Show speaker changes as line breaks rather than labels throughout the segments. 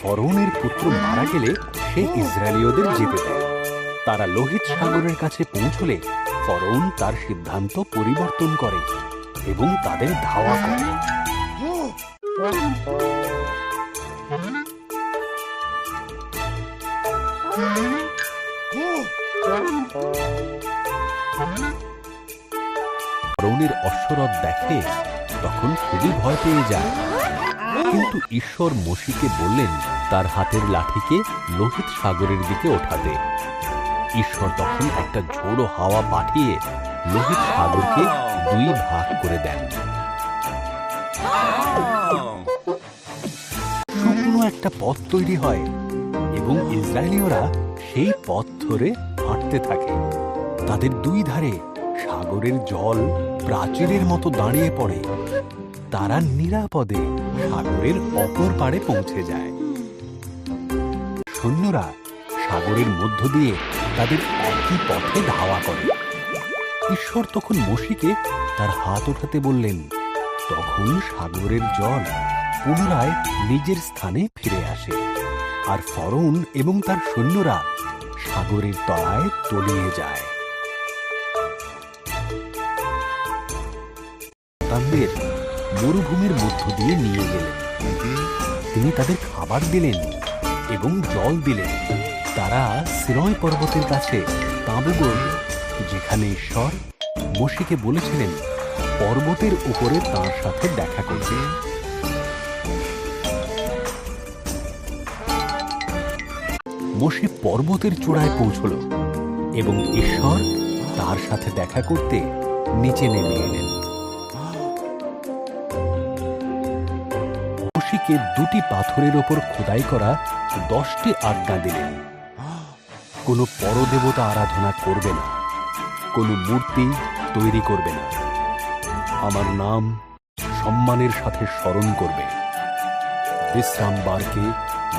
ফরৌনের পুত্র মারা গেলে সে ইসরায়েলীয়দের যেতে দেয়। তারা লোহিত সাগরের কাছে পৌঁছলে ফরৌন তার সিদ্ধান্ত পরিবর্তন করে এবং তাদের ধাওয়া করে। ফরৌনের অশ্বরথ দেখে তখন খুবই ভয় পেয়ে যায়, কিন্তু ঈশ্বর মোশিকে বললেন তার হাতের লাঠিকে লোহিত সাগরের দিকে ওঠাতে। ঈশ্বর তখন একটা ঝোড়ো হাওয়া পাঠিয়ে লোহিত সাগরকে দুই ভাগ করে দেন। শুকনো একটা পথ তৈরি হয় এবং ইসরায়েলীয়রা সেই পথ ধরে হাঁটতে থাকে। তাদের দুই ধারে সাগরের জল প্রাচীরের মতো দাঁড়িয়ে পড়ে। তারা নিরাপদে সাগরের অপর পাড়ে পৌঁছে যায়। সৈন্যরা সাগরের মধ্য দিয়ে তাদের একই পথে ধাওয়া করে। ঈশ্বর তখন মোশিকে তার হাত ওঠাতে বললেন। তখন সাগরের জল পুনরায় নিজের স্থানে ফিরে আসে, আর ফরৌন এবং তার সৈন্যরা সাগরের তলায় তলিয়ে যায়। তাদের মরুভূমির মধ্য দিয়ে নিয়ে গেলেন। তিনি তাদের খাবার দিলেন এবং জল দিলেন। তারা সিনয় পর্বতের কাছে তাঁবু গড়ল, যেখানে ঈশ্বর মোশিকে বলেছিলেন পর্বতের উপরে তাঁর সাথে দেখা করতে। মোশে পর্বতের চূড়ায় পৌঁছল এবং ঈশ্বর তার সাথে দেখা করতে নিচে নেমে এলেন। মোশিকে দুটি পাথরের ওপর খোদাই করা 10টি আজ্ঞা দিলেন। কোনো পরদেবতা আরাধনা করবে না, কোনো মূর্তি তৈরি করবে না, আমার নাম সম্মানের সাথে স্মরণ করবে, বিশ্রামবারকে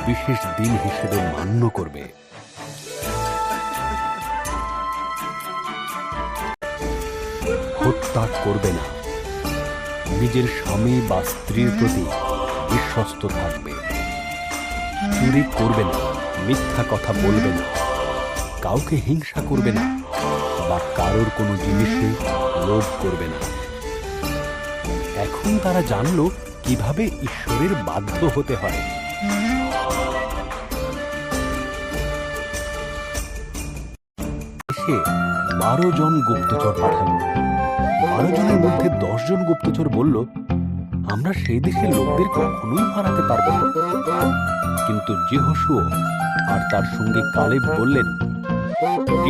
বিশেষ দিন হিসেবে মান্য করবে। হত্যা করবে না, নিজের স্বামী বা স্ত্রীর প্রতি বিশ্বস্ত থাকবে, চুরি করবে না, মিথ্যা কথা বলবে না, কাউকে হিংসা করবে না বা কারোর কোনো জিনিসে লোভ করবে না। এখন তারা জানল কিভাবে ঈশ্বরের বাধ্য হতে হয়। সে 12 জন গুপ্তচর পাঠালো। 12 জনের মধ্যে 10 জন গুপ্তচর বলল, আমরা সেই দেশের লোকদের কখনোই হারাতে পারব না। কিন্তু যেহোশুয়া আর তার সঙ্গে কালেব বললেন,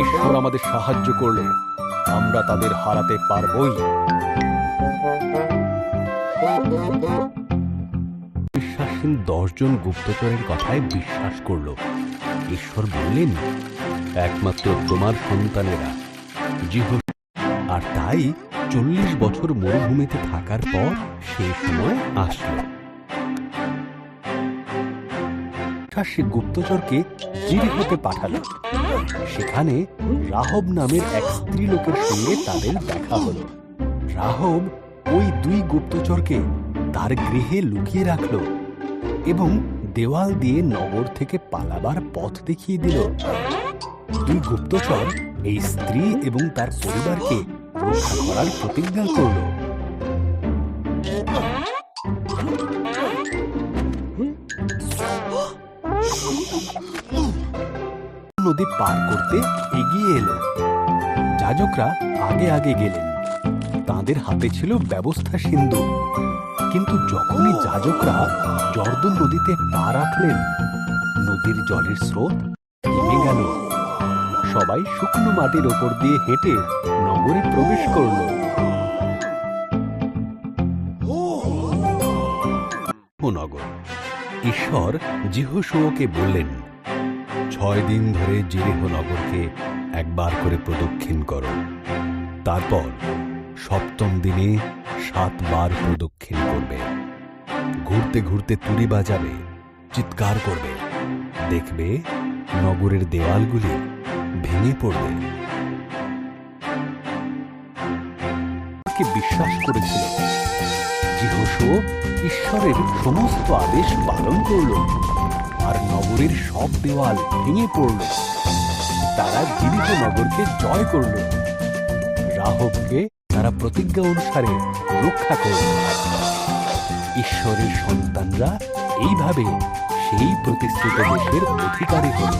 ঈশ্বর আমাদের সাহায্য করলে আমরা তাদের হারাতে পারবই। বিশ্বাসহীন 10 জন গুপ্তচরের কথায় বিশ্বাস করল। ঈশ্বর বললেন, একমাত্র তোমার সন্তানেরা যেহোশুয়া। আর তাই 40 বছর মরুভূমিতে থাকার পর সেই সময় আসলো। সে গুপ্তচরকে জিরিহোতে পাঠালো। সেখানে রাহব নামের এক স্ত্রী লোকের সঙ্গে তাদের দেখা হলো। রাহব ওই 2 গুপ্তচরকে তার গৃহে লুকিয়ে রাখল এবং দেওয়াল দিয়ে নগর থেকে পালাবার পথ দেখিয়ে দিল। 2 গুপ্তচর এই স্ত্রী এবং তার পরিবারকে রক্ষা করার প্রতিজ্ঞা করল। নদী পার করতে এগিয়ে এলো। যাজকরা আগে আগে গেলেন। তাদের হাতে ছিল ব্যবস্থা সিন্ধু। কিন্তু যখনই যাজকরা জর্দন নদীতে পা রাখলেন, নদীর জলের স্রোত থেমে গেল। সবাই শুকনো মাটির ওপর দিয়ে হেঁটে নগরে প্রবেশ করল। নগর। ঈশ্বর যেহোশুয়াকে বললেন, 6 দিন ধরে জেরিহো নগরকে একবার করে প্রদক্ষিণ করো। তারপর 7ম দিনে 7 বার প্রদক্ষিণ করবে। ঘুরতে ঘুরতে তুড়ি বাজাবে, চিৎকার করবে। দেখবে নগরের দেওয়ালগুলি ভেঙে পড়বে। বিশ্বাস করেছিল। যেহোশুয়া ঈশ্বরের সমস্ত আদেশ পালন করল, আর নগরের সব দেওয়াল ভেঙে পড়ল। তারা জিরিহো নগরকে জয় করল। রাহবকে তারা প্রতিজ্ঞা অনুসারে রক্ষা করল। ঈশ্বরের সন্তানরা এইভাবে সেই প্রতিশ্রুত দেশের অধিকারী হল।